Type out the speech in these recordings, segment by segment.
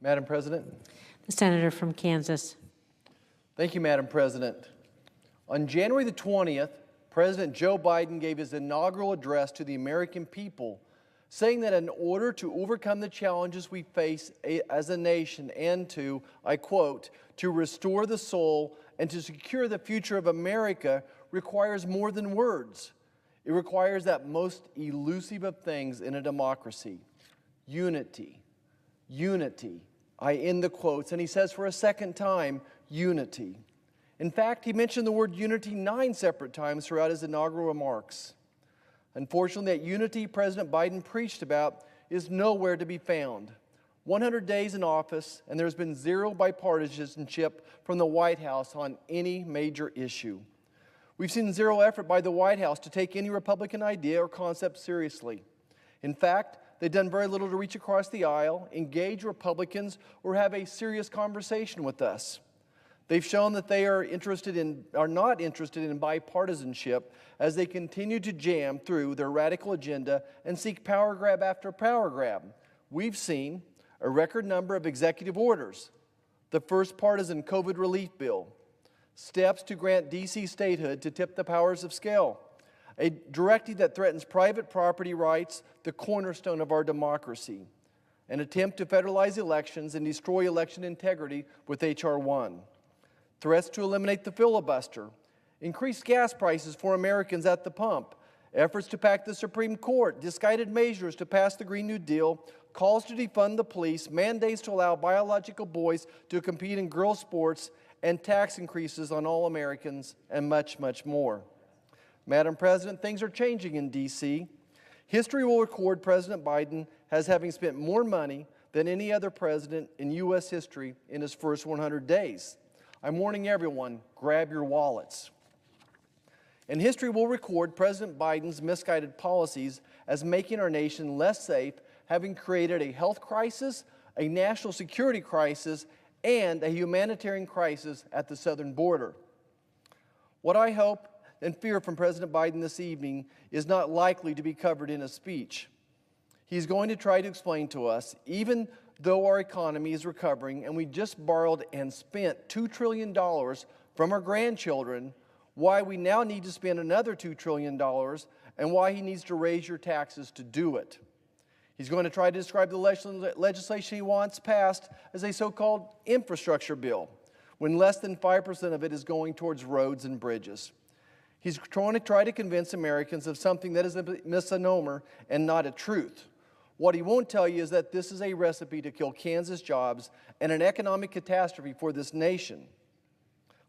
Madam President. The senator from Kansas. Thank you, Madam President. On January the 20th, President Joe Biden gave his inaugural address to the American people, saying that in order to overcome the challenges we face as a nation and to, I quote, to restore the soul and to secure the future of America requires more than words. It requires that most elusive of things in a democracy, unity. Unity. I end the quotes, and he says for a second time, unity. In fact, he mentioned the word unity 9 separate times throughout his inaugural remarks. Unfortunately, that unity President Biden preached about is nowhere to be found. 100 days in office, and there's been zero bipartisanship from the White House on any major issue. We've seen zero effort by the White House to take any Republican idea or concept seriously. In fact, they've done very little to reach across the aisle, engage Republicans, or have a serious conversation with us. They've shown that they are not interested in bipartisanship as they continue to jam through their radical agenda and seek power grab after power grab. We've seen a record number of executive orders, the first partisan COVID relief bill, steps to grant D.C. statehood to tip the powers of scale, a directive that threatens private property rights, the cornerstone of our democracy, an attempt to federalize elections and destroy election integrity with H.R. 1, threats to eliminate the filibuster, increased gas prices for Americans at the pump, efforts to pack the Supreme Court, disguised measures to pass the Green New Deal, calls to defund the police, mandates to allow biological boys to compete in girls' sports, and tax increases on all Americans, and much, much more. Madam President, things are changing in D.C. History will record President Biden as having spent more money than any other president in U.S. history in his first 100 days. I'm warning everyone, grab your wallets. And history will record President Biden's misguided policies as making our nation less safe, having created a health crisis, a national security crisis, and a humanitarian crisis at the southern border. What I hope and fear from President Biden this evening is not likely to be covered in a speech. He's going to try to explain to us, even though our economy is recovering and we just borrowed and spent $2 trillion from our grandchildren, why we now need to spend another $2 trillion and why he needs to raise your taxes to do it. He's going to try to describe the legislation he wants passed as a so-called infrastructure bill, when less than 5% of it is going towards roads and bridges. He's trying to try to convince Americans of something that is a misnomer and not a truth. What he won't tell you is that this is a recipe to kill Kansas jobs and an economic catastrophe for this nation.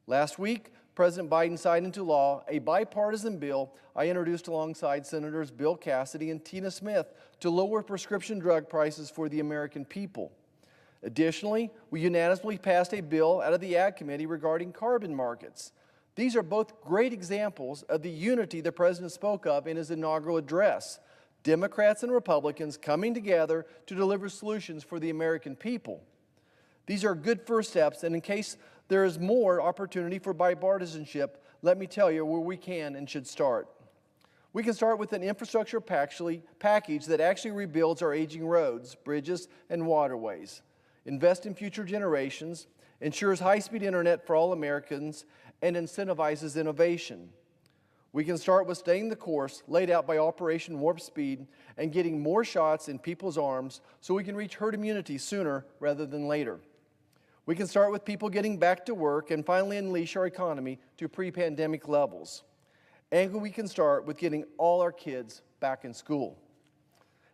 Last week, President Biden signed into law a bipartisan bill I introduced alongside Senators Bill Cassidy and Tina Smith to lower prescription drug prices for the American people. Additionally, we unanimously passed a bill out of the Ag Committee regarding carbon markets. These are both great examples of the unity the President spoke of in his inaugural address. Democrats and Republicans coming together to deliver solutions for the American people. These are good first steps, and in case there is more opportunity for bipartisanship, let me tell you where we can and should start. We can start with an infrastructure package that actually rebuilds our aging roads, bridges, and waterways, invest in future generations, ensures high-speed internet for all Americans, and incentivizes innovation. We can start with staying the course laid out by Operation Warp Speed and getting more shots in people's arms so we can reach herd immunity sooner rather than later. We can start with people getting back to work and finally unleash our economy to pre-pandemic levels. And we can start with getting all our kids back in school.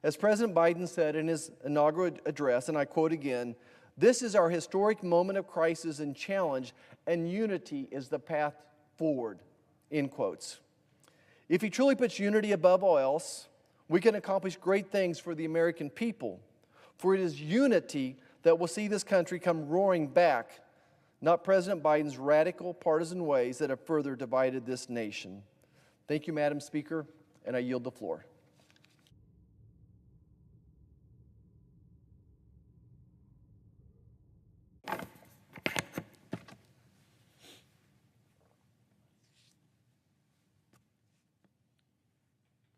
As President Biden said in his inaugural address, and I quote again, "This is our historic moment of crisis and challenge, and unity is the path forward," end quotes. If he truly puts unity above all else, we can accomplish great things for the American people. For it is unity that will see this country come roaring back, not President Biden's radical partisan ways that have further divided this nation. Thank you, Madam Speaker, and I yield the floor.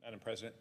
Madam President.